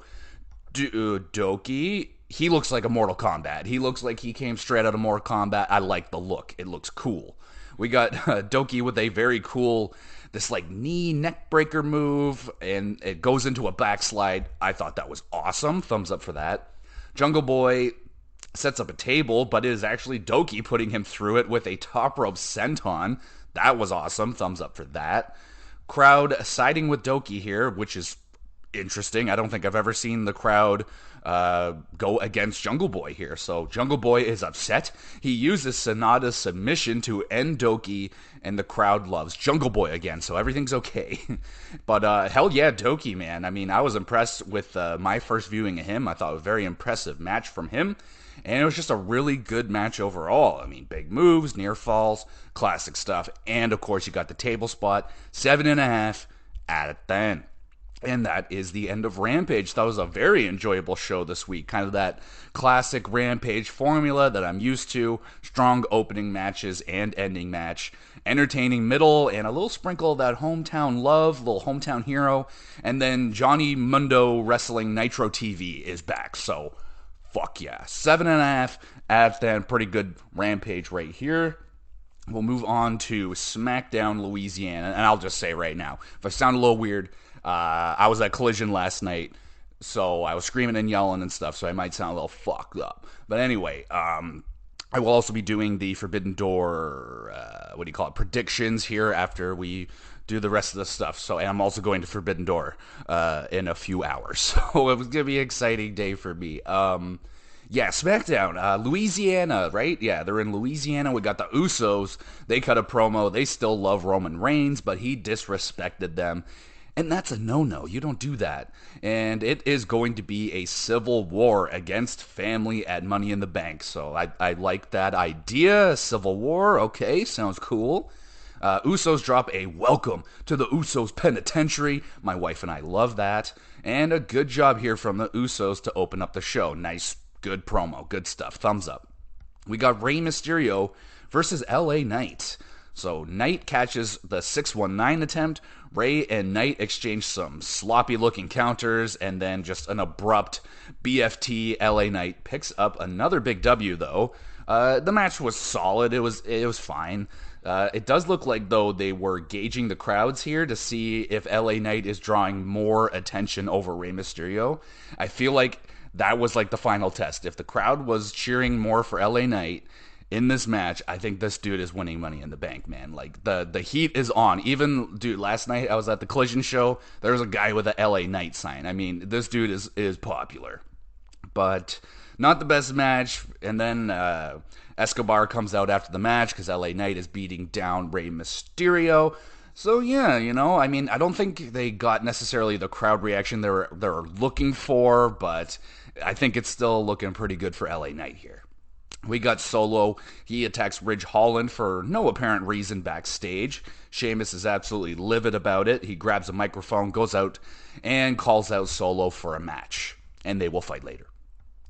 Doki, he looks like a Mortal Kombat. He looks like he came straight out of Mortal Kombat. I like the look. It looks cool. We got Doki with a very cool, this like knee neck breaker move, and it goes into a backslide. I thought that was awesome. Thumbs up for that. Jungle Boy sets up a table, but it is actually Doki putting him through it with a top rope senton. That was awesome. Thumbs up for that. Crowd siding with Doki here, which is interesting. I don't think I've ever seen the crowd go against Jungle Boy here. So Jungle Boy is upset. He uses Sonata's submission to end Doki, and the crowd loves Jungle Boy again, so everything's okay. But hell yeah, Doki, man. I mean, I was impressed with my first viewing of him. I thought it was a very impressive match from him, and it was just a really good match overall. I mean, big moves, near falls, classic stuff, and of course you got the table spot. 7.5 out of 10. And that is the end of Rampage. That was a very enjoyable show this week. Kind of that classic Rampage formula that I'm used to. Strong opening matches and ending match. Entertaining middle and a little sprinkle of that hometown love, little hometown hero. And then Johnny Mundo Wrestling Nitro TV is back. So, fuck yeah. 7.5 out of 10. Pretty good Rampage right here. We'll move on to SmackDown Louisiana. And I'll just say right now, if I sound a little weird, I was at Collision last night, so I was screaming and yelling and stuff, so I might sound a little fucked up. But anyway, I will also be doing the Forbidden Door, predictions here after we do the rest of the stuff. So, and I'm also going to Forbidden Door in a few hours. So it was going to be an exciting day for me. Yeah, SmackDown, Louisiana, right? Yeah, they're in Louisiana. We got the Usos. They cut a promo. They still love Roman Reigns, but he disrespected them. And that's a no-no. You don't do that. And it is going to be a civil war against family at Money in the Bank. So I like that idea. Civil war, okay, sounds cool. Usos drop a welcome to the Usos Penitentiary. My wife and I love that. And a good job here from the Usos to open up the show. Nice, good promo, good stuff. Thumbs up. We got Rey Mysterio versus LA Knight. So Knight catches the 619 attempt. Rey and Knight exchange some sloppy-looking counters, and then just an abrupt BFT. LA Knight picks up another big W, though. The match was solid. It was fine. It does look like, though, they were gauging the crowds here to see if LA Knight is drawing more attention over Rey Mysterio. I feel like that was like the final test. If the crowd was cheering more for LA Knight, in this match, I think this dude is winning Money in the Bank, man. Like, the heat is on. Even, dude, last night I was at the Collision show. There was a guy with a LA Knight sign. I mean, this dude is popular. But not the best match. And then Escobar comes out after the match because LA Knight is beating down Rey Mysterio. So yeah, I mean, I don't think they got necessarily the crowd reaction they were looking for, but I think it's still looking pretty good for LA Knight here. We got Solo. He attacks Ridge Holland for no apparent reason backstage. Sheamus is absolutely livid about it. He grabs a microphone, goes out, and calls out Solo for a match. And they will fight later.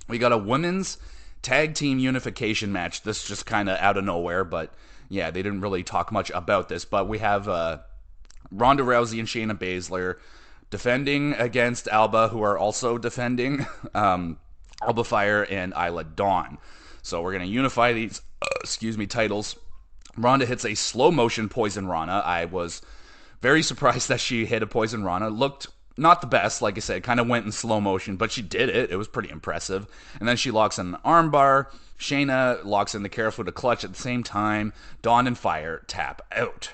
We got a women's tag team unification match. This just kind of out of nowhere, but yeah, they didn't really talk much about this. But we have Ronda Rousey and Shayna Baszler defending against Alba, who are also defending Alba Fire and Isla Dawn. So we're going to unify these, titles. Ronda hits a slow motion Poison Rana. I was very surprised that she hit a Poison Rana. Looked not the best, like I said, kind of went in slow motion, but she did it. It was pretty impressive. And then she locks in an armbar. Shayna locks in the Karafuda clutch at the same time. Dawn and Fire tap out.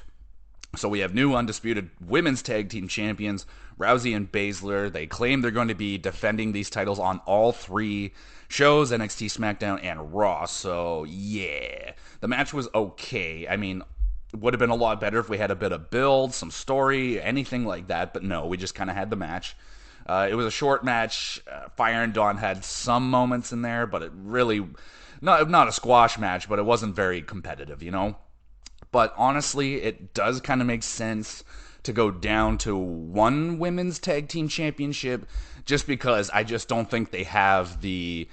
So we have new undisputed women's tag team champions, Rousey and Baszler. They claim they're going to be defending these titles on all three shows, NXT, SmackDown, and Raw. So yeah, the match was okay. I mean, would have been a lot better if we had a bit of build, some story, anything like that. But no, we just kind of had the match. It was a short match. Fire and Dawn had some moments in there, but it really, not a squash match, but it wasn't very competitive, But honestly, it does kind of make sense to go down to one women's tag team championship, just because I just don't think they have the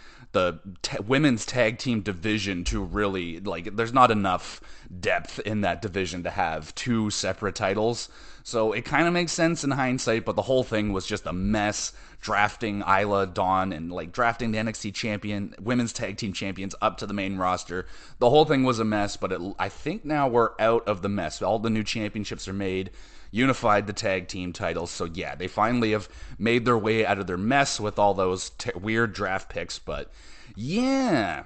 women's tag team division to really, there's not enough depth in that division to have two separate titles. So it kind of makes sense in hindsight, but the whole thing was just a mess, drafting Isla Dawn and drafting the NXT women's tag team champions up to the main roster. The whole thing was a mess, but I think now we're out of the mess. All the new championships are made, unified the tag team titles. So yeah, they finally have made their way out of their mess with all those weird draft picks. But yeah,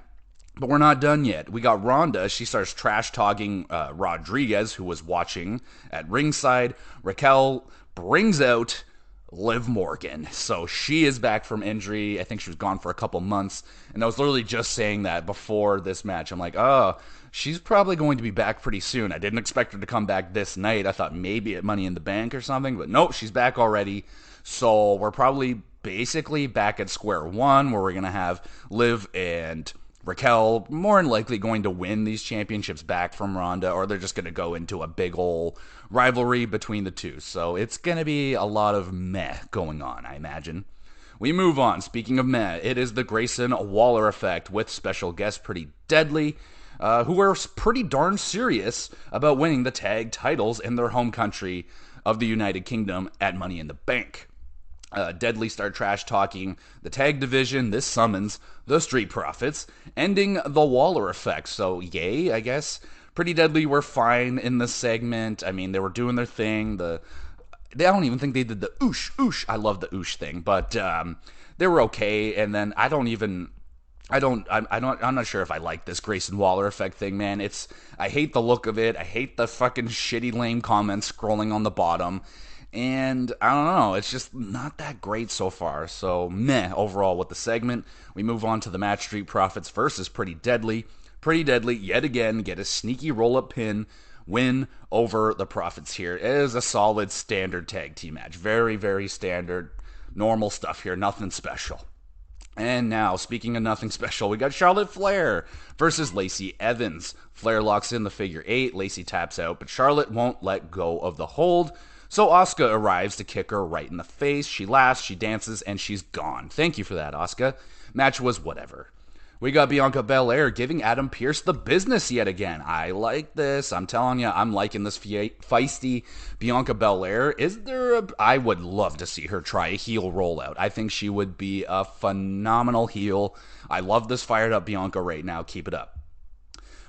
but we're not done yet. We got Ronda. She starts trash-talking Rodriguez, who was watching at ringside. Raquel brings out Liv Morgan. So she is back from injury. I think she was gone for a couple months. And I was literally just saying that before this match. I'm like, oh, she's probably going to be back pretty soon. I didn't expect her to come back this night. I thought maybe at Money in the Bank or something. But nope, she's back already. So we're probably basically back at square one, where we're going to have Liv and Raquel more than likely going to win these championships back from Ronda, or they're just going to go into a big ol' rivalry between the two. So it's going to be a lot of meh going on, I imagine. We move on. Speaking of meh, it is the Grayson Waller effect with special guest Pretty Deadly, who are pretty darn serious about winning the tag titles in their home country of the United Kingdom at Money in the Bank. Deadly start trash-talking the tag division. This summons the Street Profits, ending the Waller effect. So, yay, I guess. Pretty Deadly were fine in this segment. I mean, they were doing their thing. I don't even think they did the oosh, oosh. I love the oosh thing, but they were okay. And then I'm not sure if I like this Grayson Waller effect thing, man. I hate the look of it. I hate the fucking shitty, lame comments scrolling on the bottom. And I don't know, it's just not that great so far. So, meh, overall with the segment. We move on to the match. Street Profits versus Pretty Deadly. Pretty Deadly, yet again, get a sneaky roll-up pin, win over the Profits here. It is a solid standard tag team match. Very, very standard, normal stuff here, nothing special. And now, speaking of nothing special, we got Charlotte Flair versus Lacey Evans. Flair locks in the figure 8, Lacey taps out, but Charlotte won't let go of the hold. So Asuka arrives to kick her right in the face. She laughs, she dances, and she's gone. Thank you for that, Asuka. Match was whatever. We got Bianca Belair giving Adam Pearce the business yet again. I like this. I'm telling you, I'm liking this feisty Bianca Belair. I would love to see her try a heel rollout. I think she would be a phenomenal heel. I love this fired up Bianca right now. Keep it up.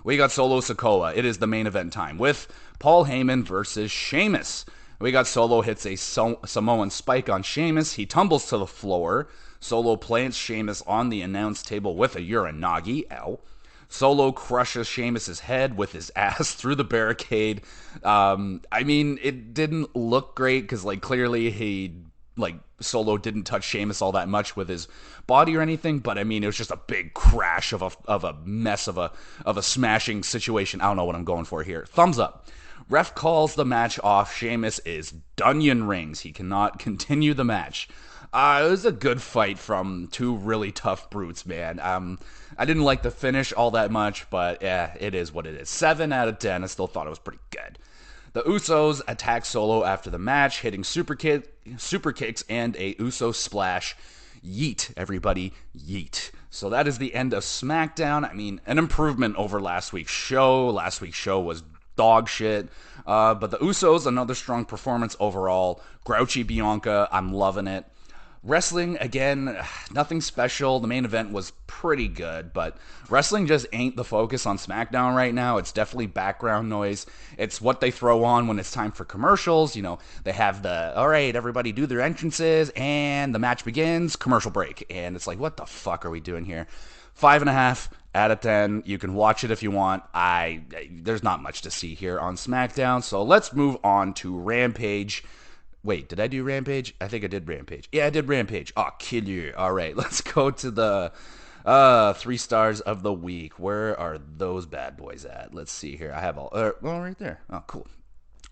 We got Solo Sikoa. It is the main event time with Paul Heyman versus Sheamus. We got Solo hits a Samoan spike on Sheamus. He tumbles to the floor. Solo plants Sheamus on the announce table with a Uranagi. Ow. Solo crushes Sheamus's head with his ass through the barricade. I mean, it didn't look great because, like, clearly Solo didn't touch Sheamus all that much with his body or anything, but I mean, it was just a big crash of a mess of a smashing situation. I don't know what I'm going for here. Thumbs up. Ref calls the match off. Sheamus is Dunyan rings. He cannot continue the match. It was a good fight from two really tough brutes, man. I didn't like the finish all that much, but yeah, it is what it is. 7 out of 10. I still thought it was pretty good. The Usos attack Solo after the match, hitting super kicks and a Uso splash. Yeet, everybody, yeet. So that is the end of SmackDown. I mean, an improvement over last week's show. Last week's show was dog shit. But the Usos, another strong performance overall. Grouchy Bianca, I'm loving it. Wrestling, again, nothing special. The main event was pretty good, but wrestling just ain't the focus on SmackDown right now. It's definitely background noise. It's what they throw on when it's time for commercials. You know, they have all right, everybody do their entrances, and the match begins, commercial break. And it's like, what the fuck are we doing here? 5.5 out of 10. You can watch it if you want. There's not much to see here on SmackDown, so let's move on to Rampage. Wait, did I do Rampage? I think I did Rampage. Yeah, I did Rampage. Oh, kill you. All right, let's go to the 3 stars of the week. Where are those bad boys at? Let's see here. I have all. Well, right there. Oh, cool.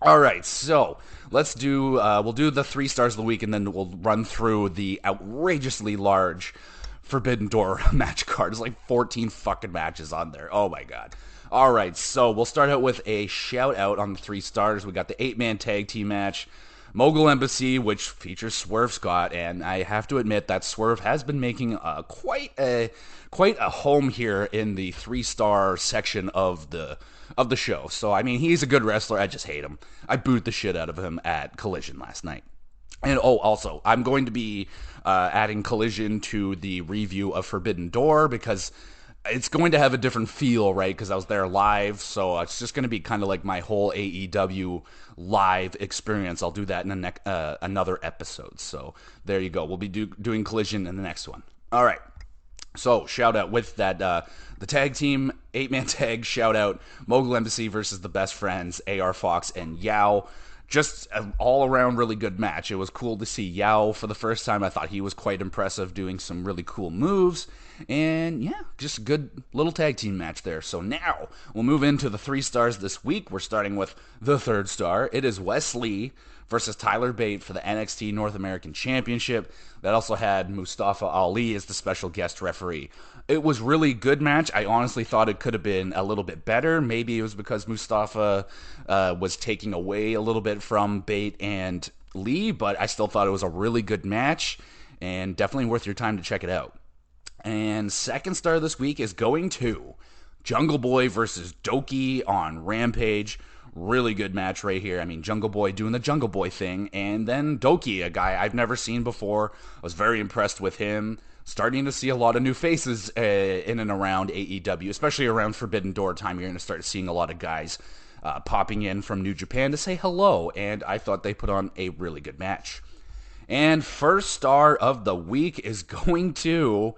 All right, so let's do. We'll do the 3 stars of the week, and then we'll run through the outrageously large Forbidden Door match card. There's like 14 fucking matches on there. Oh my god. All right, so we'll start out with a shout out on the 3 stars. We got the 8-man tag team match. Mogul Embassy, which features Swerve Scott, and I have to admit that Swerve has been making quite a home here in the 3-star section of the show. So I mean, he's a good wrestler. I just hate him. I booed the shit out of him at Collision last night. And also, I'm going to be adding Collision to the review of Forbidden Door because it's going to have a different feel, right? Because I was there live, so it's just going to be kind of like my whole AEW live experience. I'll do that in another episode. So there you go. We'll be doing Collision in the next one. All right. So shout out with that the tag team 8-man tag. Shout out Mogul Embassy versus the Best Friends, AR Fox and Yao. Just an all-around really good match. It was cool to see Yao for the first time. I thought he was quite impressive, doing some really cool moves. And yeah, just a good little tag team match there. So now we'll move into the 3 stars this week. We're starting with the 3rd star. It is Wes Lee versus Tyler Bate for the NXT North American Championship. That also had Mustafa Ali as the special guest referee. It was really good match. I honestly thought it could have been a little bit better. Maybe it was because Mustafa was taking away a little bit from Bate and Lee, but I still thought it was a really good match and definitely worth your time to check it out. And 2nd star this week is going to Jungle Boy versus Doki on Rampage. Really good match right here. I mean, Jungle Boy doing the Jungle Boy thing, and then Doki, a guy I've never seen before. I was very impressed with him. Starting to see a lot of new faces in and around AEW, especially around Forbidden Door time. You're going to start seeing a lot of guys popping in from New Japan to say hello, and I thought they put on a really good match. And 1st star of the week is going to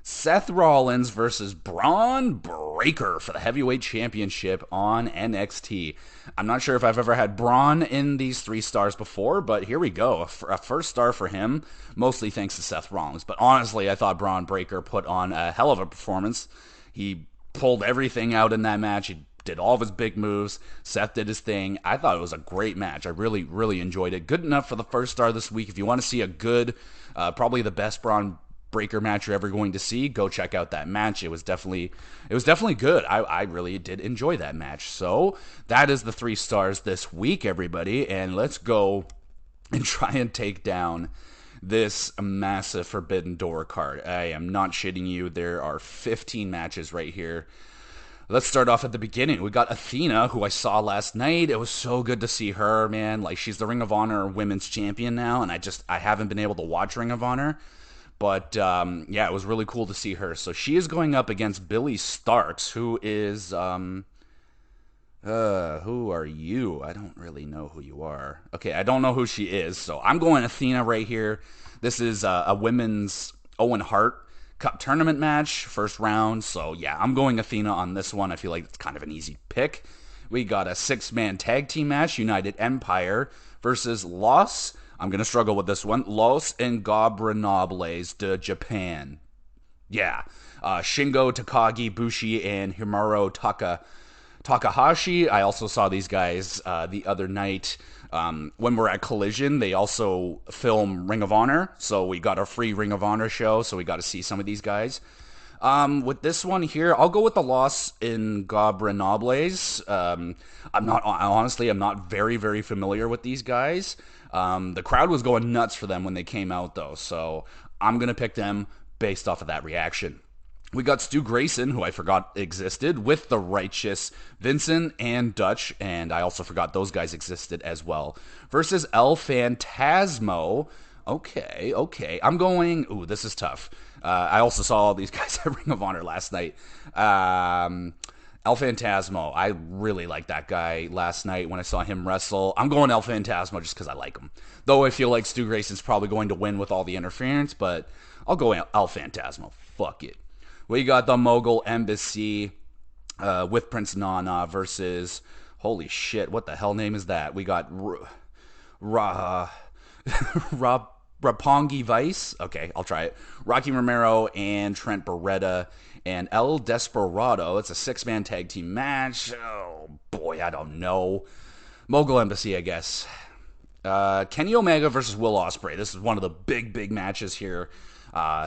Seth Rollins versus Braun Breaker for the Heavyweight Championship on NXT. I'm not sure if I've ever had Braun in these 3 stars before, but here we go. A 1st star for him, mostly thanks to Seth Rollins. But honestly, I thought Braun Breaker put on a hell of a performance. He pulled everything out in that match. He did all of his big moves. Seth did his thing. I thought it was a great match. I really, really enjoyed it. Good enough for the 1st star this week. If you want to see a good, probably the best Braun Breaker match you're ever going to see, go check out that match. It was definitely good. I really did enjoy that match. So that is the 3 stars this week, everybody, and let's go and try and take down this massive Forbidden Door card. I am not shitting you. There are 15 matches right here. Let's start off at the beginning. We got Athena, who I saw last night. It was so good to see her, man. Like, she's the Ring of Honor Women's Champion now, and I haven't been able to watch Ring of Honor. But, yeah, it was really cool to see her. So she is going up against Billy Starks, who is, who are you? I don't really know who you are. Okay, I don't know who she is. So I'm going Athena right here. This is a women's Owen Hart Cup tournament match, first round. So, yeah, I'm going Athena on this one. I feel like it's kind of an easy pick. We got a 6-man tag team match, United Empire versus I'm going to struggle with this one, Los Ingobernables de Japan. Yeah, Shingo Takagi, Bushi, and Himuro Takahashi. I also saw these guys the other night when we're at Collision. They also film Ring of Honor, so we got a free Ring of Honor show, so we got to see some of these guys. With this one here, I'll go with the Los Ingobernables. I'm not very, very familiar with these guys. The crowd was going nuts for them when they came out, though, so I'm going to pick them based off of that reaction. We got Stu Grayson, who I forgot existed, with the Righteous Vincent and Dutch, and I also forgot those guys existed as well, versus El Phantasmo. Okay. I'm going... Ooh, this is tough. I also saw all these guys at Ring of Honor last night. El Phantasmo. I really liked that guy last night when I saw him wrestle. I'm going El Phantasmo just because I like him. Though I feel like Stu Grayson's probably going to win with all the interference, but I'll go El Phantasmo. Fuck it. We got the Mogul Embassy with Prince Nana versus... Holy shit, what the hell name is that? We got Roppongi Vice. Okay, I'll try it. Rocky Romero and Trent Beretta and El Desperado. It's a 6-man tag team match. Oh, boy, I don't know. Mogul Embassy, I guess. Kenny Omega versus Will Ospreay. This is one of the big matches here.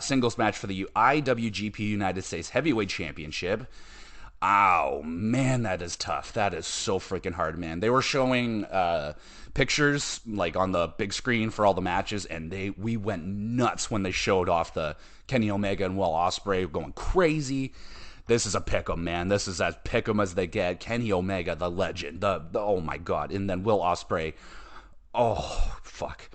Singles match for the IWGP United States Heavyweight Championship. Oh, man, that is tough. That is so freaking hard, man. They were showing pictures like on the big screen for all the matches, and we went nuts when they showed off the Kenny Omega and Will Ospreay going crazy. This is a pick'em, man. This is as pick'em as they get. Kenny Omega, the legend, the oh my god, and then Will Ospreay. Oh fuck.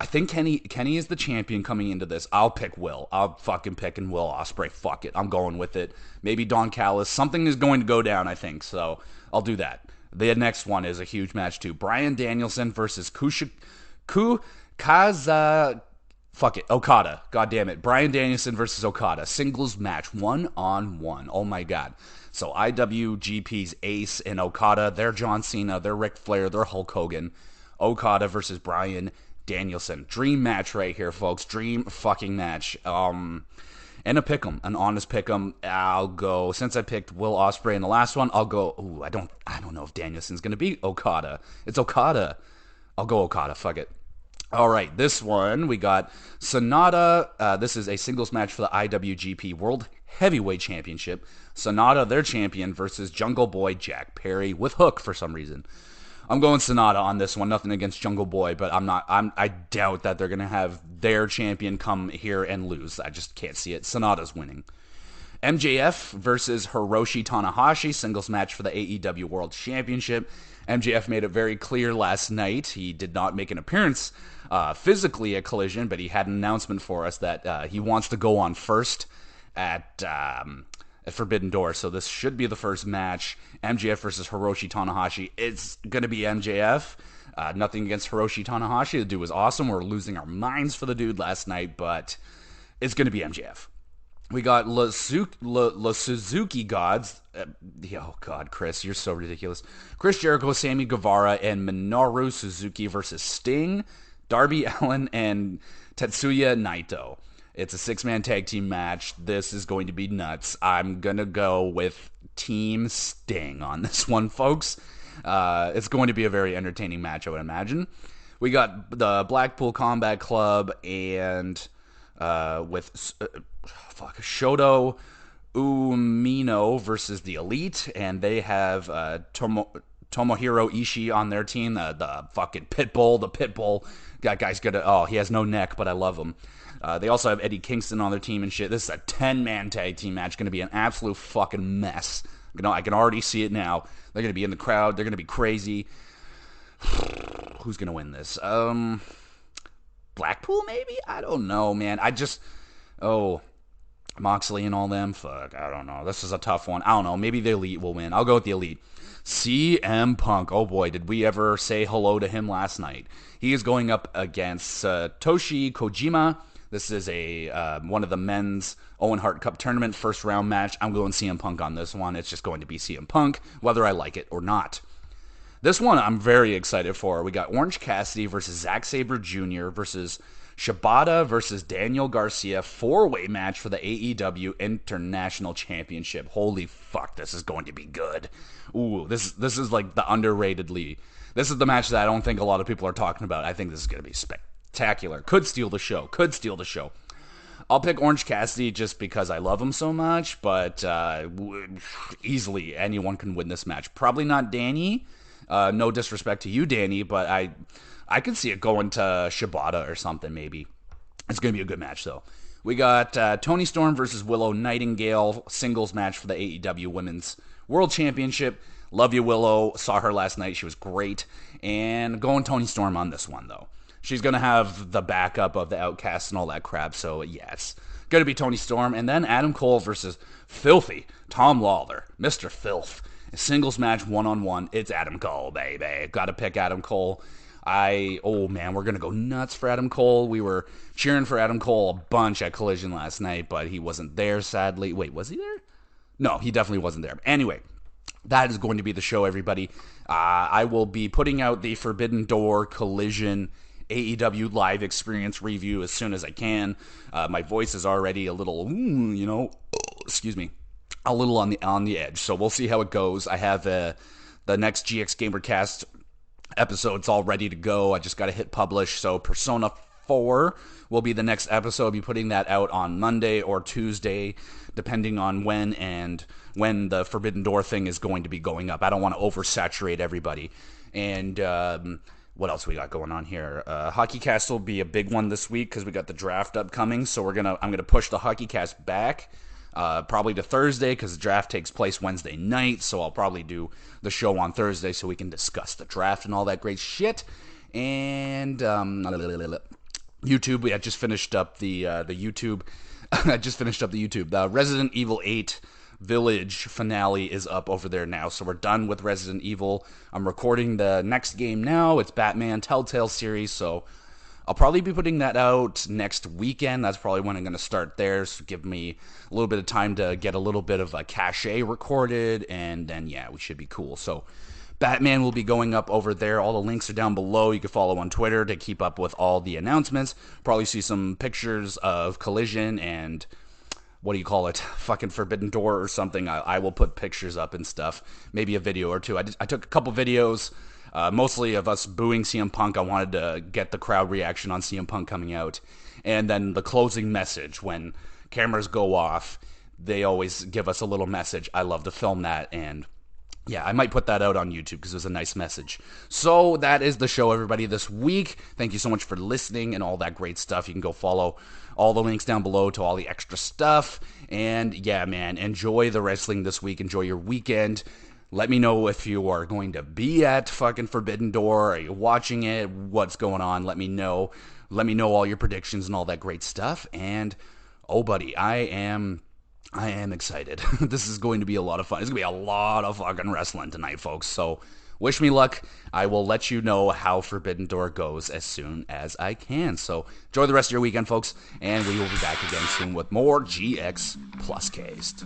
I think Kenny is the champion coming into this. I'll pick Will. I'll fucking pick Will Ospreay. Fuck it. I'm going with it. Maybe Don Callis. Something is going to go down, I think. So I'll do that. The next one is a huge match too. Bryan Danielson versus Okada. God damn it. Bryan Danielson versus Okada. Singles match. 1-on-1. Oh my god. So IWGP's Ace and Okada. They're John Cena. They're Ric Flair. They're Hulk Hogan. Okada versus Bryan Danielson. Dream match right here, folks. Dream fucking match. And a pick'em, an honest pick'em. I'll go, since I picked Will Ospreay in the last one, I'll go, I don't know if Danielson's going to beat Okada. It's Okada. I'll go Okada. Fuck it. All right, this one, we got Sonata. This is a singles match for the IWGP World Heavyweight Championship. Sonata, their champion, versus Jungle Boy Jack Perry with Hook for some reason. I'm going Sonata on this one. Nothing against Jungle Boy, but I doubt that they're going to have their champion come here and lose. I just can't see it. Sonata's winning. MJF versus Hiroshi Tanahashi, singles match for the AEW World Championship. MJF made it very clear last night. He did not make an appearance physically at Collision, but he had an announcement for us that he wants to go on first at Forbidden Door. So this should be the first match. MJF versus Hiroshi Tanahashi. It's going to be MJF. Nothing against Hiroshi Tanahashi. The dude was awesome. We were losing our minds for the dude last night, but it's going to be MJF. We got La Suzuki Gods. Oh, God, Chris, you're so ridiculous. Chris Jericho, Sammy Guevara, and Minoru Suzuki versus Sting, Darby Allin, and Tetsuya Naito. It's a 6-man tag team match. This is going to be nuts. I'm going to go with Team Sting on this one, folks. It's going to be a very entertaining match, I would imagine. We got the Blackpool Combat Club and with Shoto Umino versus the Elite, and they have Tomohiro Ishii on their team, the fucking Pitbull. The Pitbull. That guy's he has no neck, but I love him. They also have Eddie Kingston on their team and shit. This is a 10-man tag team match. Going to be an absolute fucking mess. I can already see it now. They're going to be in the crowd. They're going to be crazy. Who's going to win this? Blackpool, maybe? I don't know, man. Moxley and all them. Fuck, I don't know. This is a tough one. I don't know. Maybe the Elite will win. I'll go with the Elite. CM Punk. Oh boy, did we ever say hello to him last night. He is going up against Satoshi Kojima, This is a one of the men's Owen Hart Cup tournament first round match. I'm going CM Punk on this one. It's just going to be CM Punk, whether I like it or not. This one I'm very excited for. We got Orange Cassidy versus Zack Sabre Jr. versus Shibata versus Daniel Garcia, 4-way match for the AEW International Championship. Holy fuck, this is going to be good. Ooh, this is like the underratedly. This is the match that I don't think a lot of people are talking about. I think this is going to be spectacular. Could steal the show. I'll pick Orange Cassidy just because I love him so much, but easily anyone can win this match. Probably not Danny. No disrespect to you, Danny, but I could see it going to Shibata or something, maybe. It's going to be a good match, though. We got Toni Storm versus Willow Nightingale, singles match for the AEW Women's World Championship. Love you, Willow. Saw her last night. She was great. And going Toni Storm on this one, though. She's going to have the backup of the Outcasts and all that crap, so yeah, it's going to be Toni Storm. And then Adam Cole versus Filthy Tom Lawler, Mr. Filth. Singles match, one-on-one. It's Adam Cole, baby. Got to pick Adam Cole. Oh man, we're going to go nuts for Adam Cole. We were cheering for Adam Cole a bunch at Collision last night, but he wasn't there, sadly. Wait, was he there? No, he definitely wasn't there. Anyway, that is going to be the show, everybody. I will be putting out the Forbidden Door Collision AEW live experience review as soon as I can. My voice is already a little, excuse me, a little on the edge, so we'll see how it goes. I have the next GXWrestleCast episode's all ready to go. I just got to hit publish, so Persona 4 will be the next episode. I'll be putting that out on Monday or Tuesday, depending on when the Forbidden Door thing is going to be going up. I don't want to oversaturate everybody. And what else we got going on here? HockeyCast will be a big one this week because we got the draft upcoming, so I'm gonna push the HockeyCast back. Probably to Thursday because the draft takes place Wednesday night, so I'll probably do the show on Thursday so we can discuss the draft and all that great shit. And YouTube, I just finished up the YouTube. I just finished up the YouTube. The Resident Evil 8 Village finale is up over there now, so we're done with Resident Evil. I'm recording the next game now. It's Batman Telltale series, so I'll probably be putting that out next weekend. That's probably when I'm going to start there, so give me a little bit of time to get a little bit of a cachet recorded, and then, yeah, we should be cool. So Batman will be going up over there. All the links are down below. You can follow on Twitter to keep up with all the announcements. Probably see some pictures of Collision and, what do you call it, fucking Forbidden Door or something. I will put pictures up and stuff, maybe a video or two. I took a couple videos, mostly of us booing CM Punk. I wanted to get the crowd reaction on CM Punk coming out. And then the closing message, when cameras go off, they always give us a little message. I love to film that, and yeah, I might put that out on YouTube because it was a nice message. So that is the show, everybody, this week. Thank you so much for listening and all that great stuff. You can go follow all the links down below to all the extra stuff. And yeah, man, enjoy the wrestling this week. Enjoy your weekend. Let me know if you are going to be at fucking Forbidden Door. Are you watching it? What's going on? Let me know. Let me know all your predictions and all that great stuff. And, oh, buddy, I am excited. This is going to be a lot of fun. It's going to be a lot of fucking wrestling tonight, folks. So wish me luck. I will let you know how Forbidden Door goes as soon as I can. So enjoy the rest of your weekend, folks. And we will be back again soon with more GX Plus Cast.